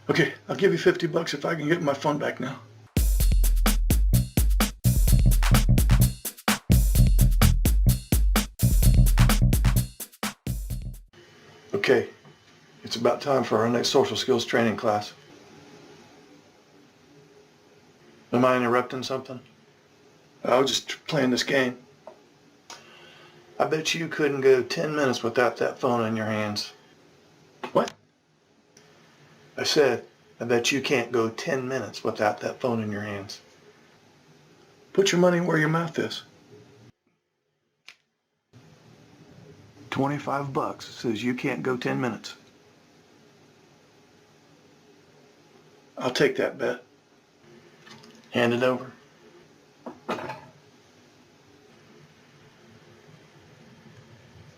Okay, I'll give you $50 if I can get my phone back now. Okay, it's about time for our next social skills training class. Am I interrupting something? I was just playing this game. I bet you couldn't go 10 minutes without that phone in your hands. What? I said, I bet you can't go 10 minutes without that phone in your hands. Put your money where your mouth is. $25 says you can't go 10 minutes. I'll take that bet. Hand it over.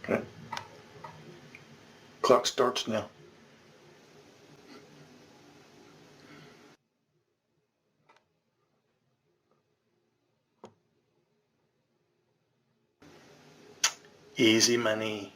Okay. Clock starts now. Easy money.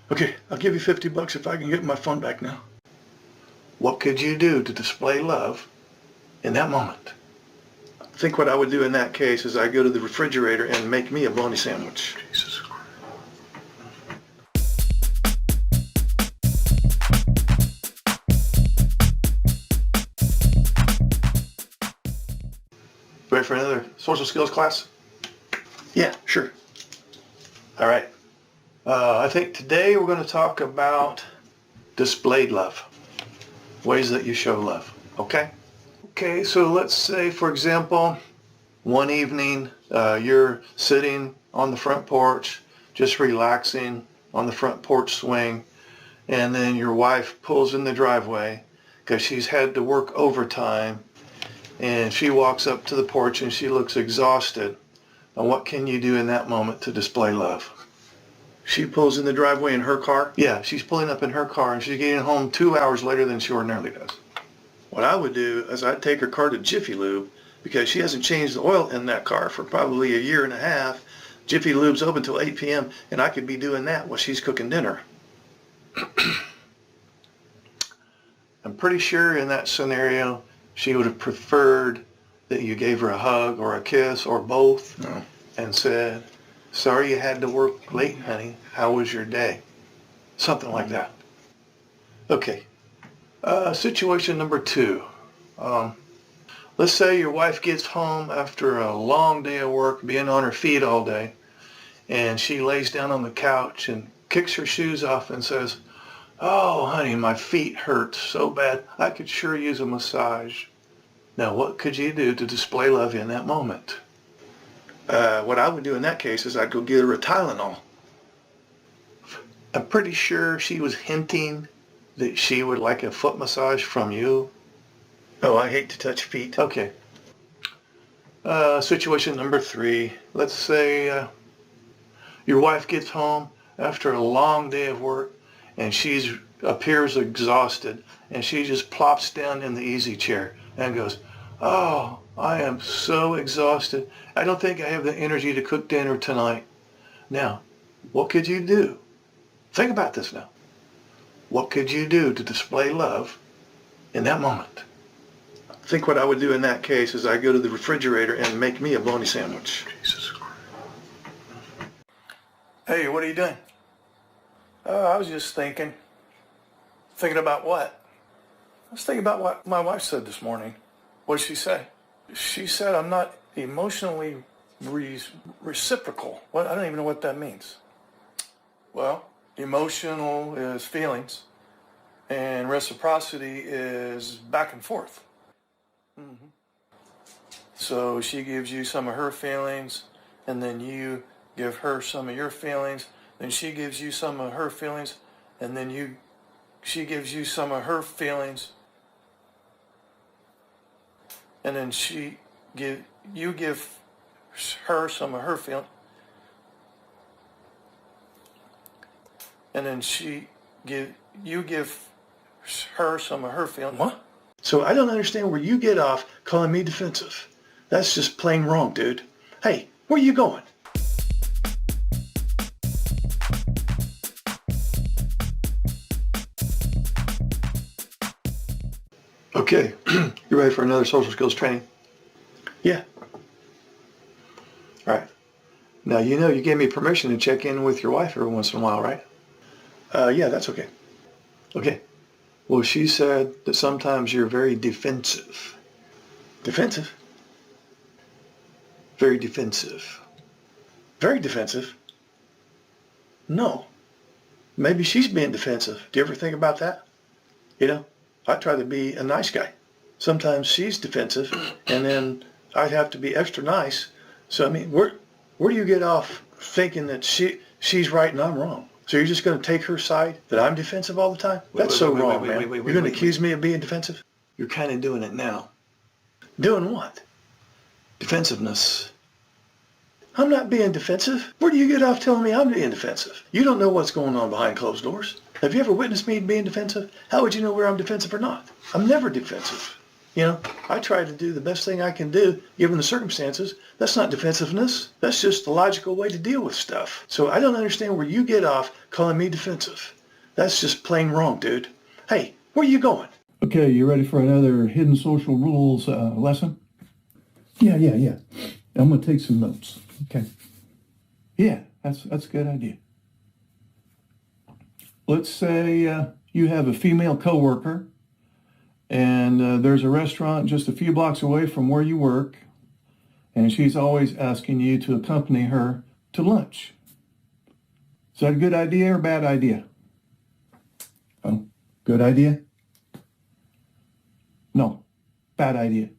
Okay, I'll give you $50 if I can get my phone back now. What could you do to display love in that moment? I think what I would do in that case is I'd go to the refrigerator and make me a bologna sandwich. Jesus Christ. Ready for another social skills class? Yeah, sure. All right. I think today we're going to talk about displayed love. Ways that you show love. Okay? Okay, so let's say, for example, one evening you're sitting on the front porch, just relaxing on the front porch swing, and then your wife pulls in the driveway because she's had to work overtime, and she walks up to the porch and she looks exhausted. And what can you do in that moment to display love? She pulls in the driveway in her car? Yeah, she's pulling up in her car and she's getting home 2 hours later than she ordinarily does. What I would do is I'd take her car to Jiffy Lube because she hasn't changed the oil in that car for probably a year and a half. Jiffy Lube's open until 8 p.m. and I could be doing that while she's cooking dinner. I'm pretty sure in that scenario she would have preferred that you gave her a hug or a kiss or both. No. And said, "Sorry you had to work late, honey. How was your day?" Something like that. Okay. Situation number 2. Let's say your wife gets home after a long day of work, being on her feet all day, and she lays down on the couch and kicks her shoes off and says, "Oh, honey, my feet hurt so bad. I could sure use a massage." Now, what could you do to display love in that moment? What I would do in that case is I'd go get her a Tylenol. I'm pretty sure she was hinting that she would like a foot massage from you. Oh, I hate to touch feet. Okay. Situation number 3. Let's say your wife gets home after a long day of work and she appears exhausted and she just plops down in the easy chair and goes, "Oh, I am so exhausted. I don't think I have the energy to cook dinner tonight." Now, what could you do? Think about this now. What could you do to display love in that moment? I think what I would do in that case is I'd go to the refrigerator and make me a bologna sandwich. Jesus Christ. Hey, what are you doing? I was just thinking. Thinking about what? I was thinking about what my wife said this morning. What did she say? She said I'm not emotionally reciprocal. What? I don't even know what that means. Well, emotional is feelings, and reciprocity is back and forth. Mm-hmm. So she gives you some of her feelings, and then you give her some of your feelings. Then she gives you some of her feelings, and then she gives you some of her feelings, and then you give her some of her feelings, and then you give her some of her feelings. What? So I don't understand where you get off calling me defensive. That's just plain wrong, dude. Hey, where are you going? Okay, you ready for another social skills training? Yeah. All right. Now, you know you gave me permission to check in with your wife every once in a while, right? Yeah, that's okay. Okay. Well, she said that sometimes you're very defensive. Defensive? Very defensive. Very defensive? No. Maybe she's being defensive. Do you ever think about that? You know, I try to be a nice guy. Sometimes she's defensive, and then I have to be extra nice. So, I mean, where do you get off thinking that she's right and I'm wrong? So you're just going to take her side, that I'm defensive all the time? That's so wrong, man. You're going to accuse me of being defensive? You're kind of doing it now. Doing what? Defensiveness. I'm not being defensive. Where do you get off telling me I'm being defensive? You don't know what's going on behind closed doors. Have you ever witnessed me being defensive? How would you know where I'm defensive or not? I'm never defensive. You know, I try to do the best thing I can do given the circumstances. That's not defensiveness. That's just the logical way to deal with stuff. So I don't understand where you get off calling me defensive. That's just plain wrong, dude. Hey, where are you going? Okay, you ready for another hidden social rules lesson? Yeah. I'm going to take some notes. Okay. Yeah, that's a good idea. Let's say you have a female coworker, and there's a restaurant just a few blocks away from where you work, and she's always asking you to accompany her to lunch. Is that a good idea or a bad idea? Oh, good idea? No, bad idea.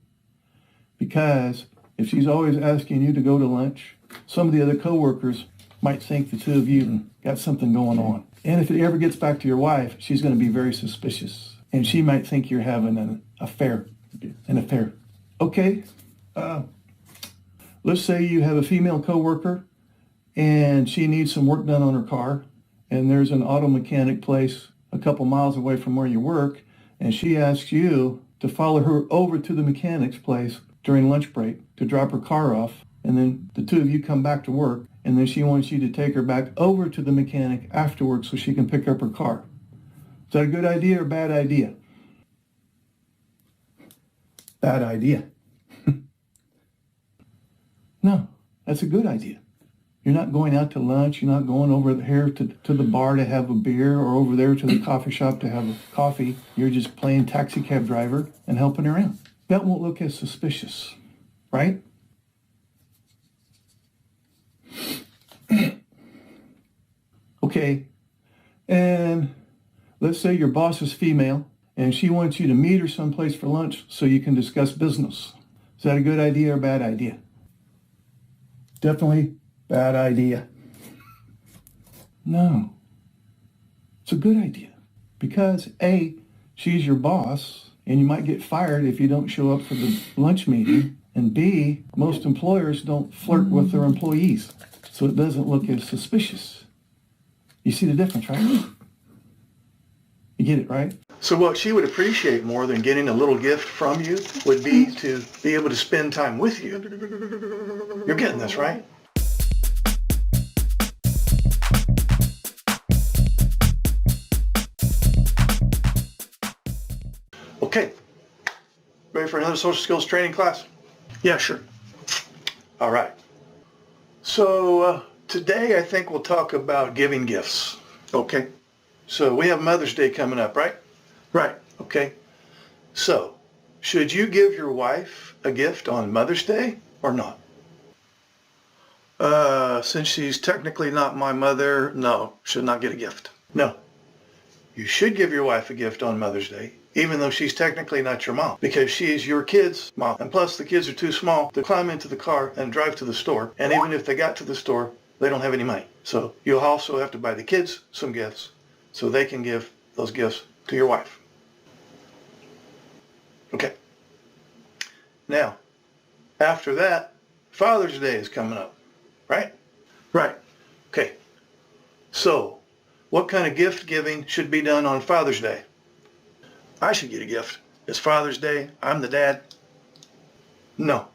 Because if she's always asking you to go to lunch, some of the other coworkers might think the two of you got something going on. And if it ever gets back to your wife, she's going to be very suspicious. And she might think you're having an affair. Okay, let's say you have a female coworker and she needs some work done on her car, and there's an auto mechanic place a couple miles away from where you work, and she asks you to follow her over to the mechanic's place during lunch break to drop her car off, and then the two of you come back to work, and then she wants you to take her back over to the mechanic afterwards so she can pick up her car. Is that a good idea or bad idea? Bad idea. No, that's a good idea. You're not going out to lunch. You're not going over here to the bar to have a beer or over there to the coffee shop to have a coffee. You're just playing taxi cab driver and helping her out. That won't look as suspicious, right? Okay, and let's say your boss is female and she wants you to meet her someplace for lunch so you can discuss business. Is that a good idea or a bad idea? Definitely bad idea. No, it's a good idea because A, she's your boss and you might get fired if you don't show up for the lunch meeting, and B, most employers don't flirt with their employees, so it doesn't look as suspicious. You see the difference, right? You get it, right? So what she would appreciate more than getting a little gift from you would be to be able to spend time with you. You're getting this, right? Okay. Ready for another social skills training class? Yeah, sure. All right. So today I think we'll talk about giving gifts. Okay. So we have Mother's Day coming up, right? Right. Okay. So should you give your wife a gift on Mother's Day or not? Since she's technically not my mother, no, should not get a gift. No. You should give your wife a gift on Mother's Day even though she's technically not your mom, because she is your kid's mom. And plus, the kids are too small to climb into the car and drive to the store. And even if they got to the store, they don't have any money. So you'll also have to buy the kids some gifts so they can give those gifts to your wife. Okay. Now, after that, Father's Day is coming up, right? Right. Okay. So, what kind of gift giving should be done on Father's Day? I should get a gift. It's Father's Day. I'm the dad. No.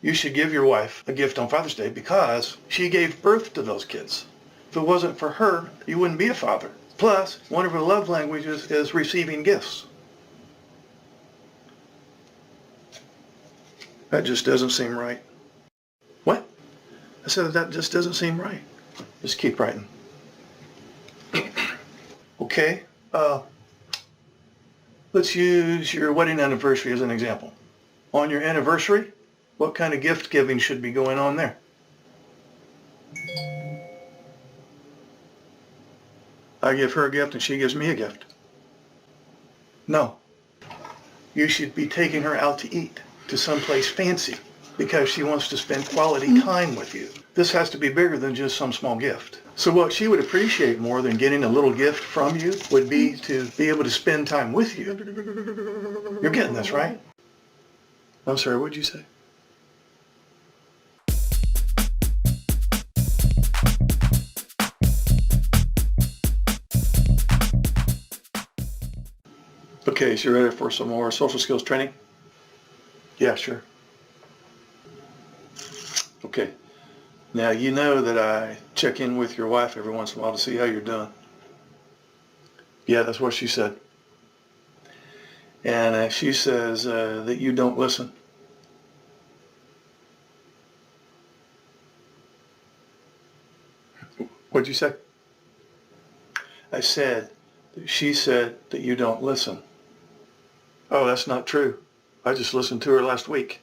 You should give your wife a gift on Father's Day because she gave birth to those kids. If it wasn't for her, you wouldn't be a father. Plus, one of her love languages is receiving gifts. That just doesn't seem right. What? I said that just doesn't seem right. Just keep writing. Okay. Let's use your wedding anniversary as an example. On your anniversary, what kind of gift giving should be going on there? I give her a gift and she gives me a gift. No. You should be taking her out to eat to someplace fancy because she wants to spend quality time with you. This has to be bigger than just some small gift. So what she would appreciate more than getting a little gift from you would be to be able to spend time with you. You're getting this, right? I'm sorry, what'd you say? Okay, so you're ready for some more social skills training? Yeah, sure. Okay. Now, you know that I check in with your wife every once in a while to see how you're doing. Yeah, that's what she said. And she says that you don't listen. What'd you say? I said, she said that you don't listen. Oh, that's not true. I just listened to her last week.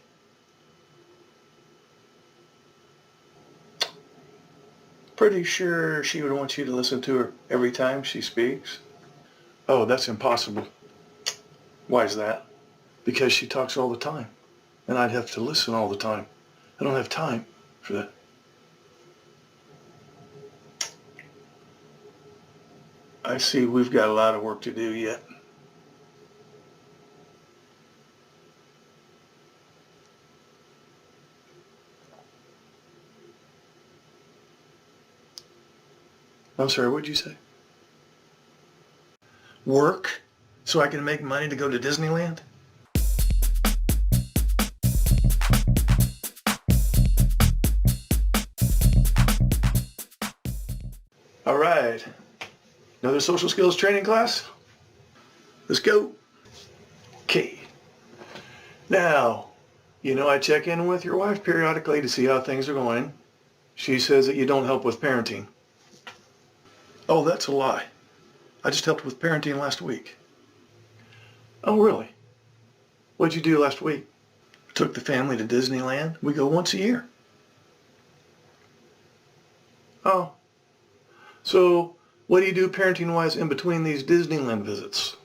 Pretty sure she would want you to listen to her every time she speaks. Oh, that's impossible. Why is that? Because she talks all the time, and I'd have to listen all the time. I don't have time for that. I see we've got a lot of work to do yet. I'm sorry, what'd you say? Work so I can make money to go to Disneyland? All right. Another social skills training class? Let's go. Okay. Now, you know I check in with your wife periodically to see how things are going. She says that you don't help with parenting. Oh, that's a lie. I just helped with parenting last week. Oh, really? What'd you do last week? Took the family to Disneyland. We go once a year. Oh. So, what do you do parenting-wise in between these Disneyland visits?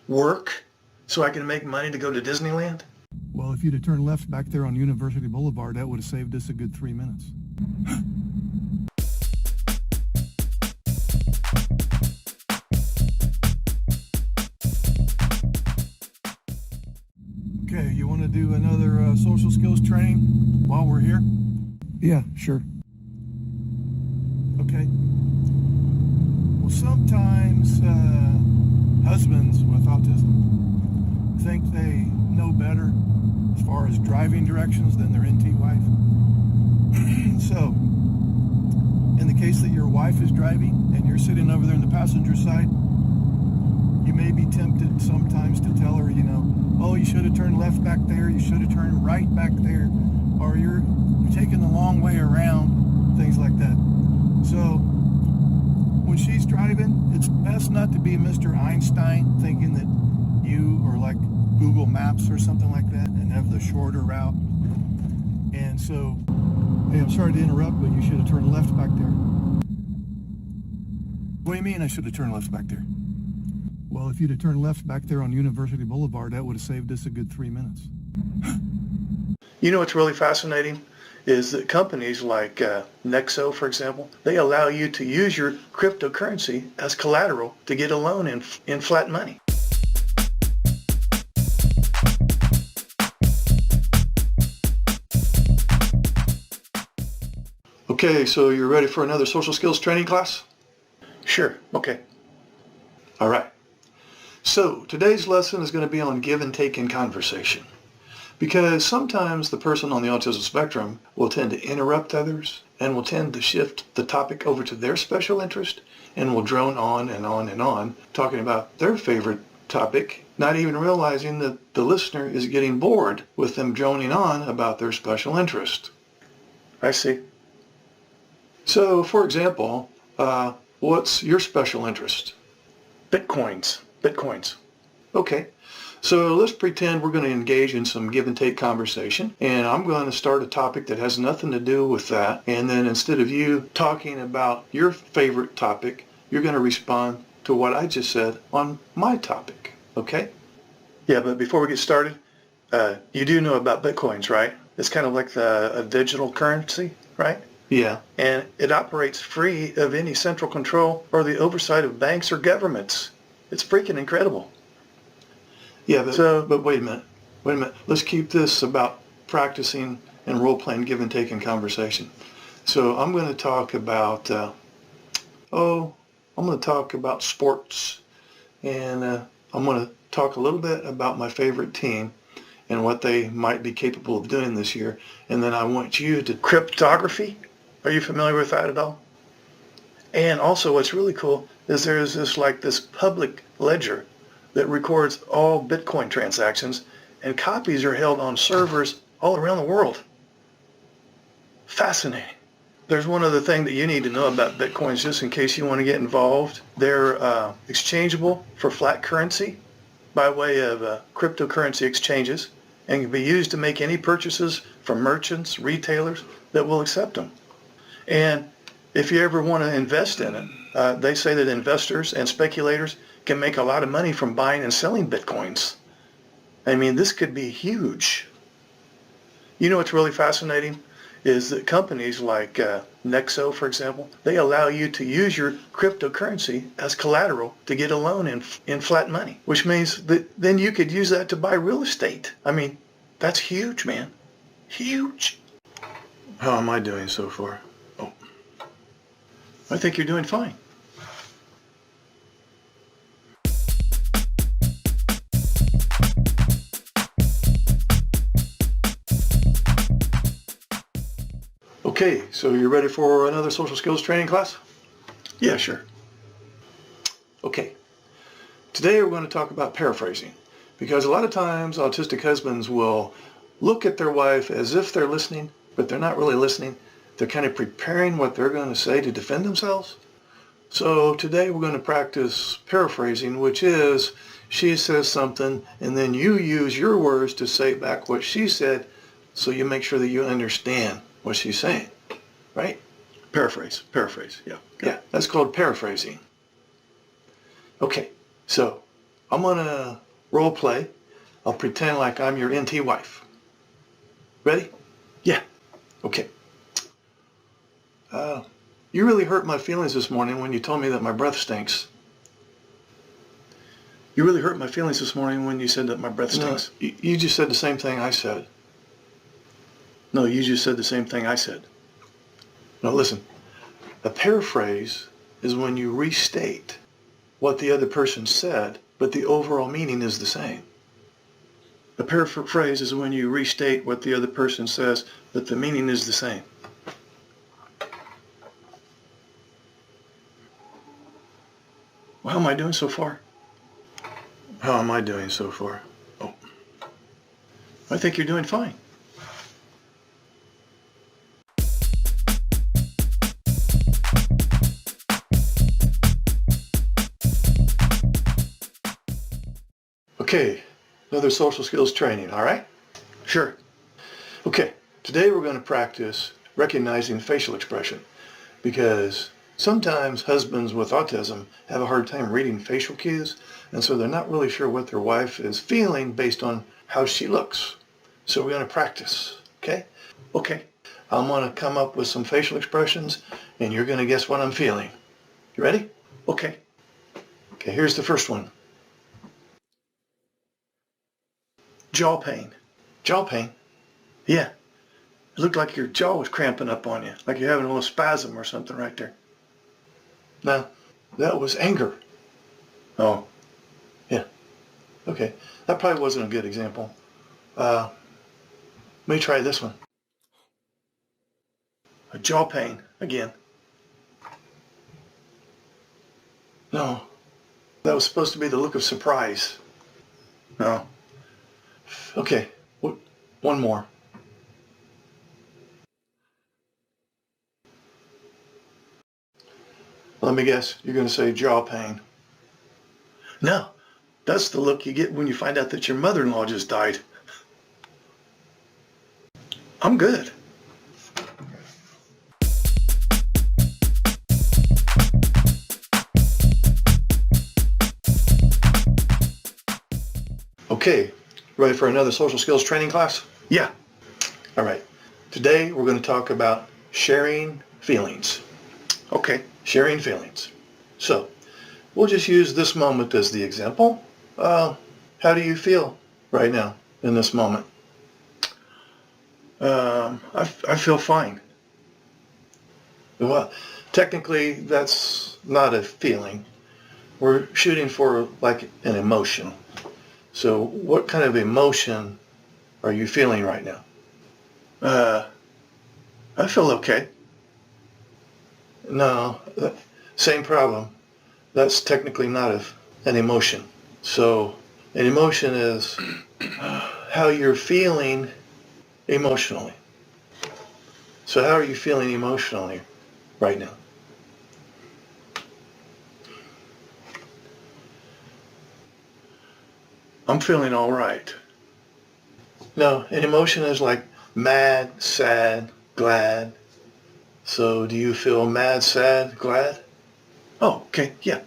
Work so I can make money to go to Disneyland? Well, if you'd have turned left back there on University Boulevard, that would have saved us a good 3 minutes. Okay, you want to do another social skills training while we're here? Yeah, sure. Okay. Well, sometimes husbands with autism think they know better as far as driving directions than their NT wife. So, in the case that your wife is driving and you're sitting over there in the passenger side, you may be tempted sometimes to tell her, you know, oh, you should have turned left back there, you should have turned right back there, or you're taking the long way around, things like that. So, when she's driving, it's best not to be Mr. Einstein thinking that you are like Google Maps or something like that and have the shorter route. And so, hey, I'm sorry to interrupt, but you should have turned left back there. What do you mean I should have turned left back there? Well, if you'd have turned left back there on University Boulevard, that would have saved us a good 3 minutes. You know what's really fascinating is that companies like Nexo, for example, they allow you to use your cryptocurrency as collateral to get a loan in flat money. Okay, so you're ready for another social skills training class? Sure, okay. All right. So today's lesson is going to be on give and take in conversation. Because sometimes the person on the autism spectrum will tend to interrupt others and will tend to shift the topic over to their special interest and will drone on and on and on talking about their favorite topic, not even realizing that the listener is getting bored with them droning on about their special interest. I see. So, for example, what's your special interest? Bitcoins. Okay. So let's pretend we're going to engage in some give and take conversation, and I'm going to start a topic that has nothing to do with that, and then instead of you talking about your favorite topic, you're going to respond to what I just said on my topic, okay? Yeah, but before we get started, you do know about Bitcoins, right? It's kind of like a digital currency, right? Yeah. And it operates free of any central control or the oversight of banks or governments. It's freaking incredible. Yeah, but wait a minute. Let's keep this about practicing and role-playing give and take in conversation. So I'm going to talk about, I'm going to talk about sports, and I'm going to talk a little bit about my favorite team and what they might be capable of doing this year. And then I want you to cryptography. Are you familiar with that at all? And also what's really cool is there's this public ledger that records all Bitcoin transactions, and copies are held on servers all around the world. Fascinating. There's one other thing that you need to know about Bitcoins just in case you want to get involved. They're exchangeable for flat currency by way of cryptocurrency exchanges and can be used to make any purchases from merchants, retailers that will accept them. And if you ever want to invest in it, they say that investors and speculators can make a lot of money from buying and selling Bitcoins. I mean, this could be huge. You know what's really fascinating is that companies like Nexo, for example, they allow you to use your cryptocurrency as collateral to get a loan in flat money, which means that then you could use that to buy real estate. I mean, that's huge, man. Huge. How am I doing so far? Oh, I think you're doing fine. Okay, so you're ready for another social skills training class? Yeah, sure. Okay, today we're going to talk about paraphrasing, because a lot of times autistic husbands will look at their wife as if they're listening, but they're not really listening. They're kind of preparing what they're going to say to defend themselves. So today we're going to practice paraphrasing, which is she says something and then you use your words to say back what she said, so you make sure that you understand what she's saying, right? Paraphrase, yeah. Yeah, that's called paraphrasing. Okay, so I'm going to role play. I'll pretend like I'm your NT wife. Ready? Yeah. Okay. You really hurt my feelings this morning when you told me that my breath stinks. You really hurt my feelings this morning when you said that my breath stinks. No, you just said the same thing I said. No, you just said the same thing I said. Now listen, a paraphrase is when you restate what the other person said, but the overall meaning is the same. A paraphrase is when you restate what the other person says, but the meaning is the same. Well, how am I doing so far? How am I doing so far? Oh, I think you're doing fine. Okay, another social skills training, all right? Sure. Okay, today we're going to practice recognizing facial expression, because Sometimes husbands with autism have a hard time reading facial cues, and so they're not really sure what their wife is feeling based on how she looks. So we're going to practice, okay? Okay, I'm going to come up with some facial expressions, and you're going to guess what I'm feeling. You ready? Okay. Okay, here's the first one. Jaw pain. Jaw pain? Yeah. It looked like your jaw was cramping up on you, like you're having a little spasm or something right there. Now, that was anger. Oh, yeah. Okay, that probably wasn't a good example. Let me try this one. A jaw pain again. No, that was supposed to be the look of surprise. No. Okay, one more. Let me guess, you're going to say jaw pain. No, that's the look you get when you find out that your mother-in-law just died. I'm good. Okay, ready for another social skills training class? Yeah. All right. Today we're going to talk about sharing feelings. Okay, sharing feelings. So, we'll just use this moment as the example. How do you feel right now in this moment? I feel fine. Well, technically that's not a feeling. We're shooting for like an emotion. So what kind of emotion are you feeling right now? I feel okay. No, same problem. That's technically not an emotion. So an emotion is how you're feeling emotionally. So how are you feeling emotionally right now? I'm feeling all right. No, an emotion is like mad, sad, glad. So do you feel mad, sad, glad? Oh, okay, yeah.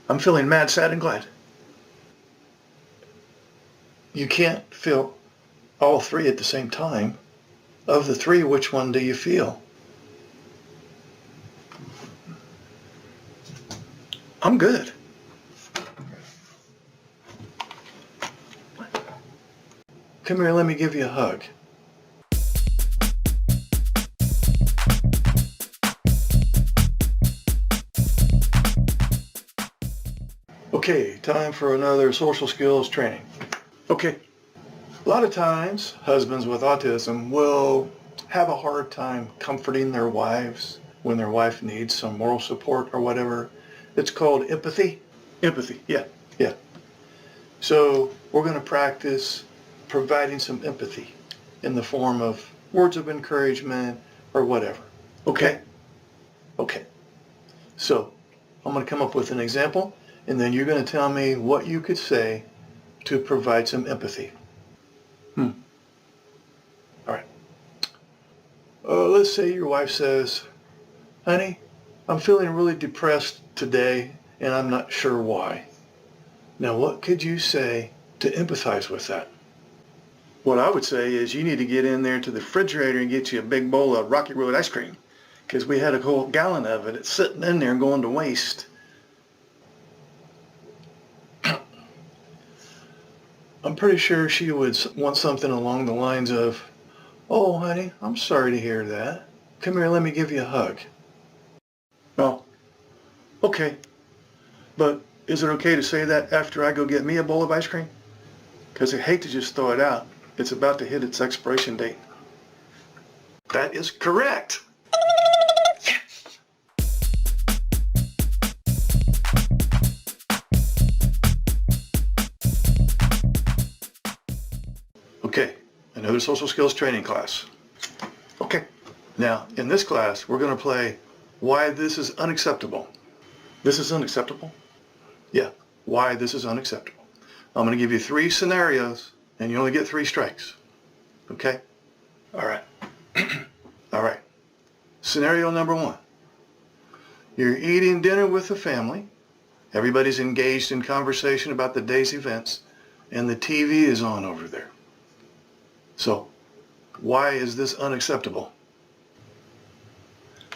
I'm feeling mad, sad, and glad. You can't feel all three at the same time. Of the three, which one do you feel? I'm good. Come here, let me give you a hug. Okay, time for another social skills training. Okay, a lot of times husbands with autism will have a hard time comforting their wives when their wife needs some moral support or whatever. It's called empathy. Empathy, yeah, yeah. So we're going to practice providing some empathy in the form of words of encouragement or whatever. Okay? Okay. So I'm going to come up with an example, and then you're going to tell me what you could say to provide some empathy. All right. Let's say your wife says, honey, I'm feeling really depressed today, and I'm not sure why. Now, what could you say to empathize with that? What I would say is you need to get in there to the refrigerator and get you a big bowl of Rocky Road ice cream, because we had a whole gallon of it. It's sitting in there and going to waste. I'm pretty sure she would want something along the lines of, oh, honey, I'm sorry to hear that. Come here, let me give you a hug. Oh, okay. But is it okay to say that after I go get me a bowl of ice cream? Because I hate to just throw it out. It's about to hit its expiration date. That is correct. Yes. Okay, another social skills training class. Okay, now in this class we're going to play why this is unacceptable. This is unacceptable? Yeah, why this is unacceptable. I'm going to give you 3 scenarios and you only get 3 strikes. Okay? All right. All right. Scenario number 1. You're eating dinner with the family. Everybody's engaged in conversation about the day's events, and the TV is on over there. So, why is this unacceptable?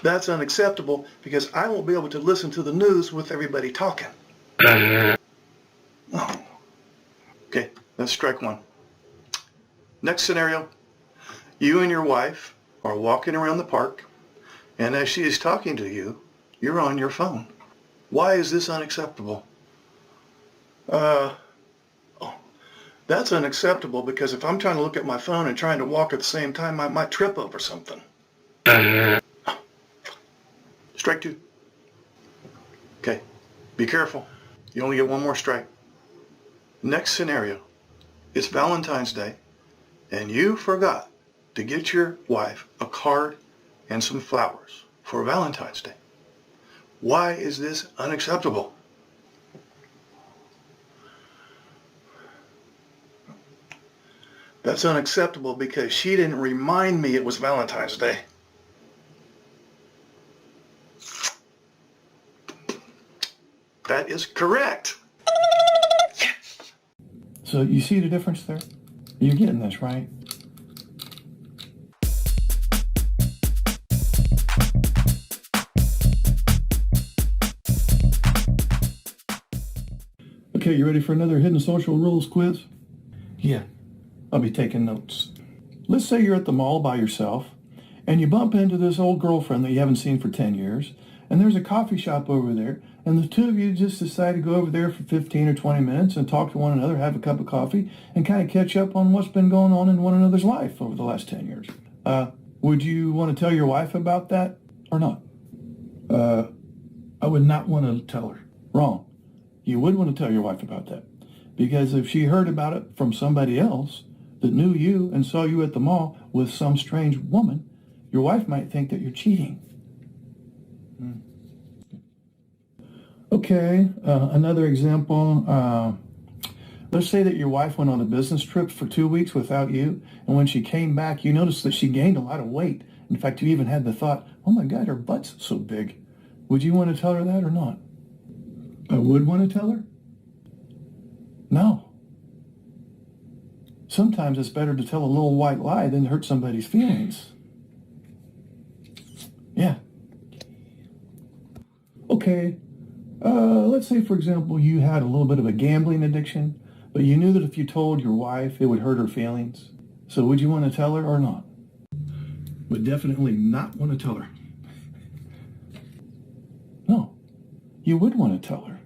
That's unacceptable because I won't be able to listen to the news with everybody talking. Oh. Okay, that's strike one. Next scenario, you and your wife are walking around the park, and as she is talking to you, you're on your phone. Why is this unacceptable? That's unacceptable because if I'm trying to look at my phone and trying to walk at the same time, I might trip over something. Strike two. Okay, be careful. You only get one more strike. Next scenario, it's Valentine's Day, and you forgot to get your wife a card and some flowers for Valentine's Day. Why is this unacceptable? That's unacceptable because she didn't remind me it was Valentine's Day. That is correct. So you see the difference there? You're getting this, right? Okay, you ready for another Hidden Social Rules quiz? Yeah, I'll be taking notes. Let's say you're at the mall by yourself, and you bump into this old girlfriend that you haven't seen for 10 years, and there's a coffee shop over there, and the two of you just decide to go over there for 15 or 20 minutes and talk to one another, have a cup of coffee, and kind of catch up on what's been going on in one another's life over the last 10 years. Would you want to tell your wife about that or not? I would not want to tell her. Wrong. You would want to tell your wife about that. Because if she heard about it from somebody else that knew you and saw you at the mall with some strange woman, your wife might think that you're cheating. Okay, another example. Let's say that your wife went on a business trip for 2 weeks without you, and when she came back, you noticed that she gained a lot of weight. In fact, you even had the thought, oh my God, her butt's so big. Would you want to tell her that or not? I would want to tell her? No. Sometimes it's better to tell a little white lie than to hurt somebody's feelings. Yeah. Okay. Let's say, for example, you had a little bit of a gambling addiction, but you knew that if you told your wife, it would hurt her feelings. So would you want to tell her or not? Would definitely not want to tell her. No, you would want to tell her.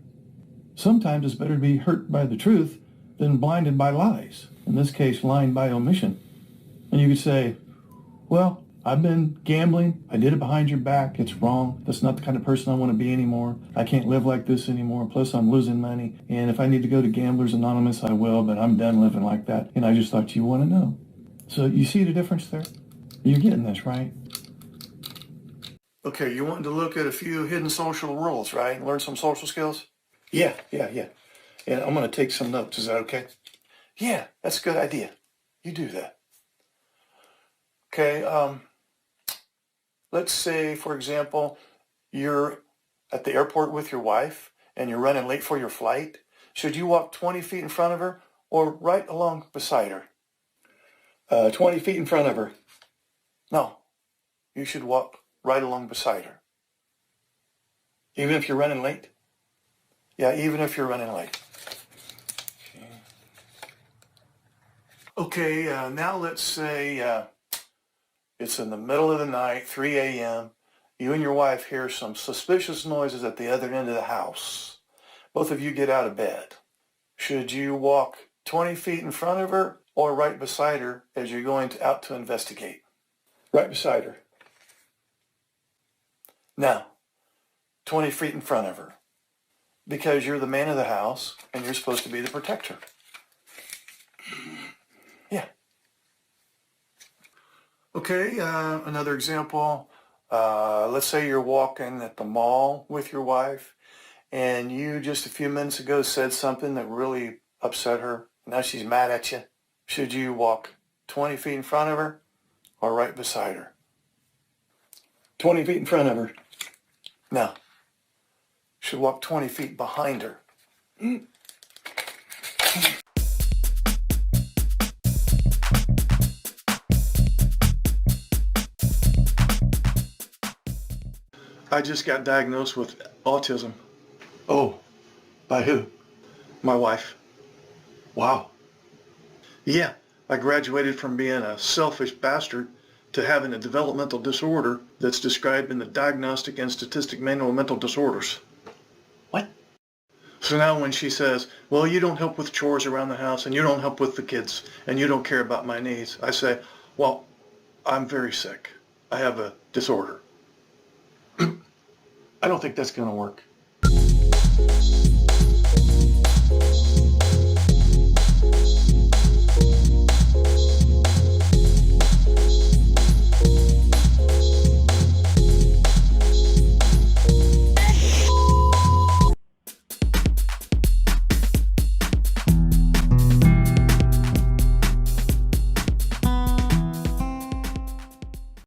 Sometimes it's better to be hurt by the truth than blinded by lies. In this case, lying by omission. And you could say, well, I've been gambling. I did it behind your back. It's wrong. That's not the kind of person I want to be anymore. I can't live like this anymore. Plus, I'm losing money. And if I need to go to Gamblers Anonymous, I will, but I'm done living like that. And I just thought you want to know. So you see the difference there? You're getting this, right? Okay, you wanted to look at a few hidden social rules, right? Learn some social skills? Yeah. And I'm going to take some notes. Is that okay? Yeah, that's a good idea. You do that. Okay, let's say, for example, you're at the airport with your wife and you're running late for your flight. Should you walk 20 feet in front of her or right along beside her? 20 feet in front of her. No, you should walk right along beside her. Even if you're running late? Yeah, even if you're running late. Okay, now let's say it's in the middle of the night, 3 a.m. You and your wife hear some suspicious noises at the other end of the house. Both of you get out of bed. Should you walk 20 feet in front of her or right beside her as you're going out to investigate? Right beside her. Now, 20 feet in front of her. Because you're the man of the house and you're supposed to be the protector. Yeah. Okay, another example. Let's say you're walking at the mall with your wife and you just a few minutes ago said something that really upset her. Now she's mad at you. Should you walk 20 feet in front of her or right beside her? 20 feet in front of her. Now, should walk 20 feet behind her. I just got diagnosed with autism. Oh, by who? My wife. Wow. Yeah, I graduated from being a selfish bastard to having a developmental disorder that's described in the Diagnostic and Statistic Manual of Mental Disorders. What? So now when she says, well, you don't help with chores around the house, and you don't help with the kids, and you don't care about my needs, I say, well, I'm very sick. I have a disorder. I don't think that's going to work.